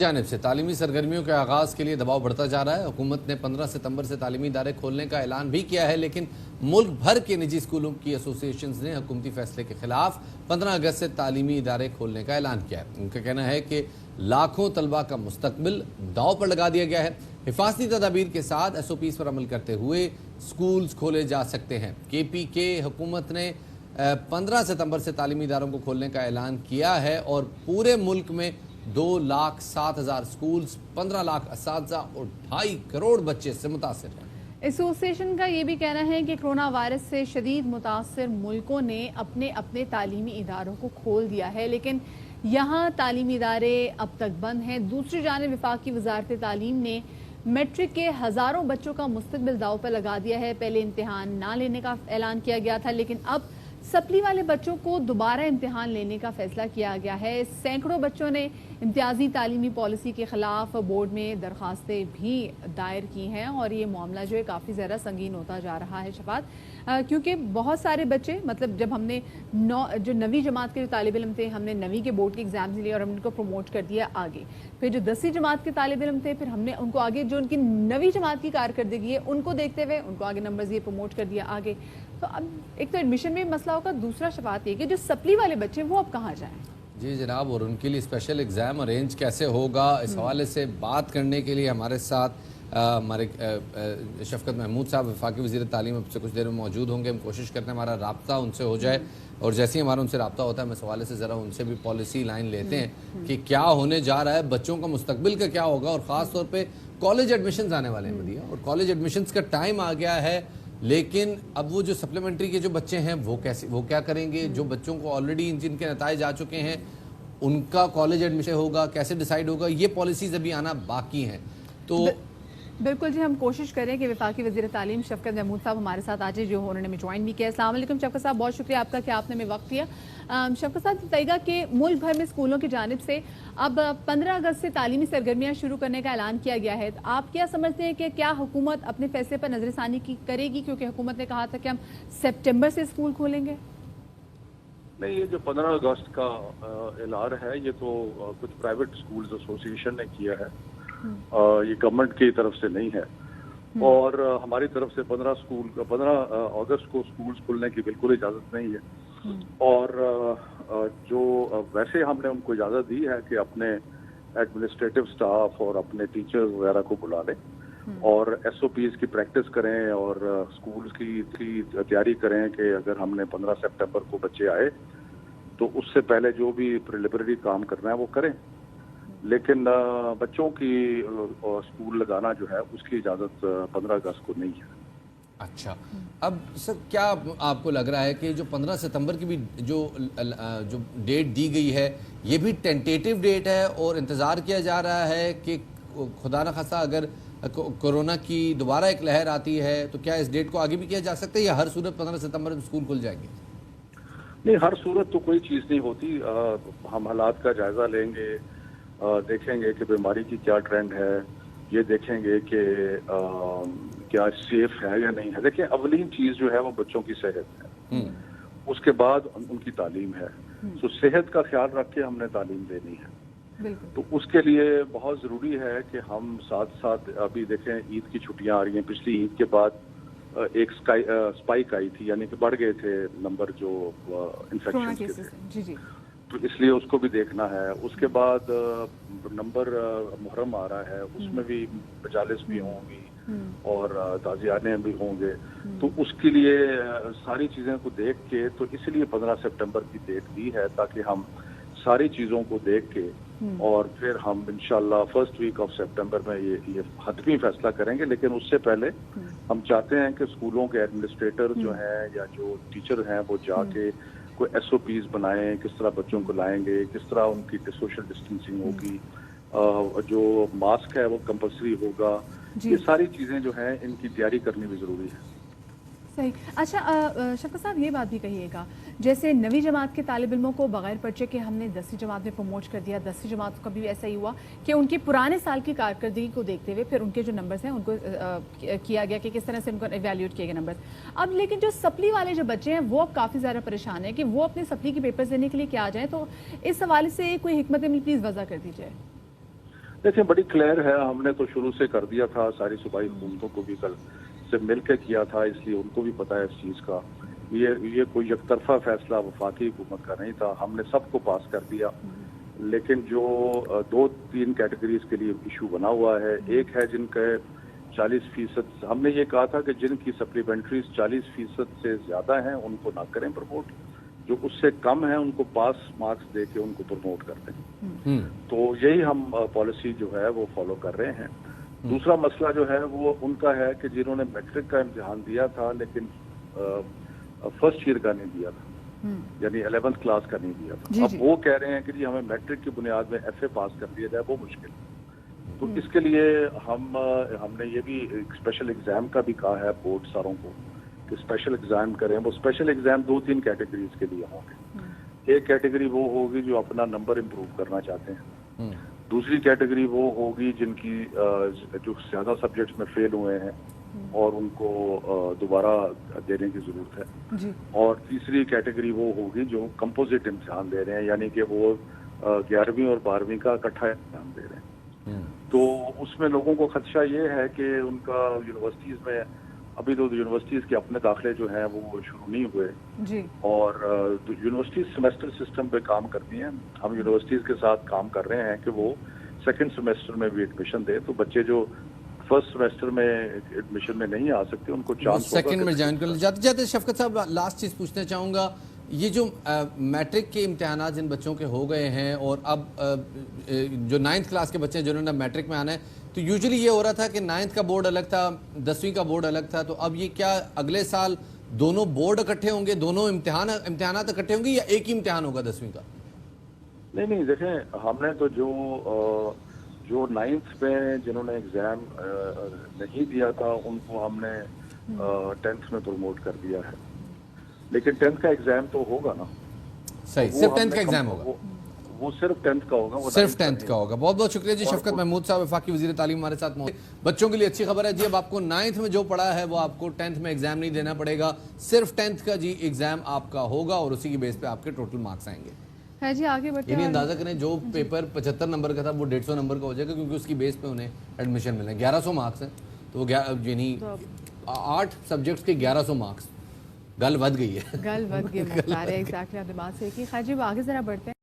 जानिब से तालीमी सरगर्मियों के आगाज़ के लिए दबाव बढ़ता जा रहा है। हुकूमत ने 15 सितंबर से तालीमी इदारे खोलने का ऐलान भी किया है, लेकिन मुल्क भर के निजी स्कूलों की एसोसिएशन ने हुकूमती फैसले के खिलाफ 15 अगस्त से तालीमी इदारे खोलने का ऐलान किया है। उनका कहना है कि लाखों तलबा का मुस्तकबिल दाव पर लगा दिया गया है। हिफाजती तदाबीर के साथ SOPs पर अमल करते हुए स्कूल्स खोले जा सकते हैं। KPK हुकूमत ने 15 सितंबर से तालीमी इदारों को खोलने का ऐलान किया है और पूरे मुल्क में 2,07,000 स्कूल्स, 15 लाख असातिज़ा और 2.5 करोड़ बच्चे से मुतासिर हैं। एसोसिएशन का ये भी कहना है कि कोरोना वायरस से शदीद मुतासिर मुल्कों ने अपने अपने तालीमी इदारों को खोल दिया है, लेकिन यहाँ तालीमी इदारे अब तक बंद हैं। दूसरी जानिब वफाकी वजारत तालीम ने मैट्रिक के हज़ारों बच्चों का मुस्तकबिल दाव पर लगा दिया है। पहले इम्तिहान ना लेने का ऐलान किया गया था, लेकिन अब सप्ली वाले बच्चों को दोबारा इम्तिहान लेने का फैसला किया गया है। सैकड़ों बच्चों ने इम्तियाजी तालीमी पॉलिसी के खिलाफ बोर्ड में दरखास्तें भी दायर की हैं और ये मामला जो है काफ़ी ज़्यादा संगीन होता जा रहा है शफात, क्योंकि बहुत सारे बच्चे, मतलब जब हमने जो 9वीं जमात के जो तालिब इल्म थे, हमने 9वीं के बोर्ड के एग्ज़ाम्स लिए और हमने उनको प्रमोट कर दिया आगे। फिर जो 10वीं जमात के तालिब इल्म थे, फिर हमने उनको आगे, जो उनकी 9वीं जमात की कारकर्दगी है उनको देखते हुए उनको आगे नंबर दिए, प्रमोट कर दिया आगे। तो अब एक तो एडमिशन में मसला होगा, दूसरा शफात ये कि जो सप्ली वाले बच्चे वो अब कहाँ जाएं? जी जनाब, और उनके लिए स्पेशल एग्ज़ाम अरेंज कैसे होगा, इस हवाले से बात करने के लिए हमारे साथ हमारे शफकत महमूद साहब वफाकी वज़ीर तालीम अब से कुछ देर में मौजूद होंगे। हम कोशिश करते हैं हमारा रब्ता उनसे हो जाए और जैसे ही हमारा उनसे रब्ता होता है हम इस हवाले से ज़रा उनसे भी पॉलिसी लाइन लेते हैं कि क्या होने जा रहा है, बच्चों का मुस्तकबिल का क्या होगा, और ख़ास तौर पर कॉलेज एडमिशन आने वाले हैं मदिया, और कॉलेज एडमिशन का टाइम आ गया है। लेकिन अब वो जो सप्लीमेंट्री के जो बच्चे हैं वो क्या करेंगे? जो बच्चों को ऑलरेडी जिनके नताइज आ चुके हैं उनका कॉलेज एडमिशन होगा, कैसे डिसाइड होगा, ये पॉलिसीज अभी आना बाकी हैं। तो बिल्कुल जी, हम कोशिश करें कि वफाकी वज़ीर तालीम शफकत महमूद साहब हमारे साथ आज जो उन्होंने हमें ज्वाइन भी किया। अस्सलाम वालेकुम शफकत साहब, बहुत शुक्रिया आपका कि आपने हमें वक्त दिया। शफकत साहब बताइएगा कि मुल्क भर में स्कूलों की जानिब से अब 15 अगस्त से तालीमी सरगर्मियाँ शुरू करने का ऐलान किया गया है। आप क्या समझते हैं कि क्या हुकूमत अपने फैसले पर नजरसानी करेगी, क्योंकि हुकूमत ने कहा था कि हम सितंबर से स्कूल खोलेंगे? नहीं, ये जो 15 अगस्त का ऐलान है ये तो कुछ प्राइवेट स्कूल्स एसोसिएशन ने किया है, ये गवर्नमेंट की तरफ से नहीं है। और हमारी तरफ से 15 अगस्त को स्कूल्स खुलने की बिल्कुल इजाज़त नहीं है। और जो वैसे हमने उनको इजाज़त दी है कि अपने एडमिनिस्ट्रेटिव स्टाफ और अपने टीचर्स वगैरह को बुला लें और SOPs की प्रैक्टिस करें और स्कूल्स की तैयारी करें कि अगर हमने 15 सितंबर को बच्चे आए तो उससे पहले जो भी प्रिलिमिनरी काम करना है वो करें। लेकिन बच्चों की स्कूल लगाना जो है उसकी इजाज़त 15 अगस्त को नहीं है। अच्छा, अब सर क्या आपको लग रहा है कि जो 15 सितंबर की भी जो डेट दी गई है ये भी टेंटेटिव डेट है और इंतज़ार किया जा रहा है कि खुदा न खासा अगर कोरोना की दोबारा एक लहर आती है तो क्या इस डेट को आगे भी किया जा सकता है, या हर सूरत 15 सितंबर में स्कूल खुल जाएंगे? नहीं, हर सूरत तो कोई चीज़ नहीं होती। हम हालात का जायज़ा लेंगे, देखेंगे कि बीमारी की क्या ट्रेंड है, ये देखेंगे कि क्या सेफ है या नहीं है। देखिए, अवलीन चीज़ जो है वो बच्चों की सेहत है, उसके बाद उनकी तालीम है। तो सेहत का ख्याल रख के हमने तालीम देनी है। तो उसके लिए बहुत ज़रूरी है कि हम साथ साथ, अभी देखें ईद की छुट्टियां आ रही हैं, पिछली ईद के बाद एक स्पाइक आई थी, यानी कि बढ़ गए थे नंबर जो इन्फेक्शन के थे। तो इसलिए उसको भी देखना है। उसके बाद नंबर मुहर्रम आ रहा है, उसमें भी मजालिस भी होंगी और ताज़ियाने भी होंगे। तो उसके लिए सारी चीज़ें को देख के तो इसलिए 15 सितंबर की डेट दी है, ताकि हम सारी चीज़ों को देख के और फिर हम इंशाल्लाह फर्स्ट वीक ऑफ सितंबर में ये हतमी फैसला करेंगे। लेकिन उससे पहले हम चाहते हैं कि स्कूलों के एडमिनिस्ट्रेटर जो हैं या जो टीचर हैं वो जाके कोई SOPs बनाएं, किस तरह बच्चों को लाएंगे, किस तरह उनकी सोशल डिस्टेंसिंग होगी, जो मास्क है वो कंपल्सरी होगा। ये सारी चीज़ें जो हैं इनकी तैयारी करनी भी ज़रूरी है। सही। अच्छा शफकत साहब, ये बात भी कहिएगा, जैसे 9वीं जमात के तालिब इल्मों को बगैर पर्चे के हमने 10वीं जमात में प्रमोट कर दिया, 10वीं जमात का भी ऐसा ही हुआ कि उनके पुराने साल की कारकर्दगी को देखते हुए फिर उनके जो नंबर्स हैं उनको किया गया कि किस तरह से उनको एवेल्यूएट किए गए नंबर्स। अब लेकिन जो सप्ली वाले जो बच्चे हैं वो अब काफ़ी ज़्यादा परेशान है कि वो अपने सप्ली के पेपर्स देने के लिए क्या आ जाएँ, तो इस हवाले से कोई हिकमत अमली प्लीज़ वज़ा कर दीजिए। देखिए बड़ी क्लियर है, हमने तो शुरू से कर दिया था, सारी सूबाई हुकूमतों को भी कल से मिल के किया था, इसलिए उनको भी पता है इस चीज़ का। ये कोई एकतरफा फैसला वफाकी हुकूमत का नहीं था, हमने सबको पास कर दिया। लेकिन जो 2-3 कैटेगरीज के लिए इशू बना हुआ है, एक है जिनके 40%, हमने ये कहा था कि जिनकी सप्लीमेंट्रीज 40% से ज्यादा हैं उनको ना करें प्रमोट, जो उससे कम है उनको पास मार्क्स दे के उनको प्रमोट कर दें। तो यही हम पॉलिसी जो है वो फॉलो कर रहे हैं। दूसरा मसला जो है वो उनका है कि जिन्होंने मैट्रिक का इम्तिहान दिया था लेकिन फर्स्ट ईयर का नहीं दिया था, यानी 11th क्लास का नहीं दिया था, अब वो कह रहे हैं कि जी हमें मैट्रिक की बुनियाद में FA पास कर दिया जाए, वो मुश्किल। तो इसके लिए हमने ये भी एक स्पेशल एग्जाम का भी कहा है बोर्ड सारों को कि स्पेशल एग्जाम करें। वो स्पेशल एग्जाम 2-3 कैटेगरीज के लिए होंगे। एक कैटेगरी वो होगी जो अपना नंबर इम्प्रूव करना चाहते हैं, दूसरी कैटेगरी वो होगी जिनकी जो ज्यादा सब्जेक्ट्स में फेल हुए हैं और उनको दोबारा देने की जरूरत है जी। और तीसरी कैटेगरी वो होगी जो कंपोजिट इम्तिहान दे रहे हैं, यानी कि वो 11वीं और 12वीं का इकट्ठा इम्तिहान दे रहे हैं। तो उसमें लोगों को खदशा ये है कि उनका यूनिवर्सिटीज में अभी तो यूनिवर्सिटीज के अपने दाखिले जो हैं वो शुरू नहीं हुए जी। और यूनिवर्सिटीज सेमेस्टर सिस्टम पे काम करती हैं। हम यूनिवर्सिटीज के साथ काम कर रहे हैं कि वो सेकेंड सेमेस्टर में भी एडमिशन दे, तो बच्चे जो फर्स्ट सेमेस्टर में एडमिशन में नहीं आ सकते उनको चांस सेकंड में ज्वाइन कर जाते जाते। शफकत साहब, लास्ट चीज़ पूछना चाहूँगा, ये जो मैट्रिक के इम्तिहानात जिन बच्चों के हो गए हैं और अब जो 9th क्लास के बच्चे हैं जिन्होंने मैट्रिक में आना है, तो यूजुअली ये हो रहा था कि 9th का बोर्ड अलग था, 10वीं का बोर्ड अलग था, तो अब ये क्या अगले साल दोनों बोर्ड इकट्ठे होंगे, दोनों इम्तिहानात इकट्ठे होंगे या एक ही इम्तिहान होगा 10वीं का? नहीं, देखें हमने तो जो 9th में जिन्होंने एग्जाम नहीं दिया था उनको हमने 10th में प्रमोट कर दिया है, लेकिन 10th का एग्जाम तो होगा ना। सही, सिर्फ 10th का एग्जाम होगा, वो सिर्फ 10th का होगा, वो सिर्फ 10th का होगा। बहुत बहुत शुक्रिया जी शफकत महमूद साहब, वफाकी वज़ीर तालीम हमारे साथ मौजूद। बच्चों के लिए अच्छी खबर है जी, अब आपको 9th में जो पढ़ा है वो आपको 10th में एग्जाम नहीं देना पड़ेगा, सिर्फ 10th का जी एग्जाम आपका होगा और उसी की बेस पे आपके टोटल मार्क्स आएंगे। है जी, आगे बढ़ते हैं। अंदाजा करें जो पेपर 75 नंबर का था वो 150 नंबर का हो जाएगा, क्योंकि उसकी बेस पे उन्हें एडमिशन मिलना है। 1100 मार्क्स हैं, तो वो यानी 8 सब्जेक्ट्स के 1100 मार्क्स। गल वध गई है, गल वध गई। एग्जैक्टली, आपने बात सही की। खैर जी, आगे जरा बढ़ते हैं।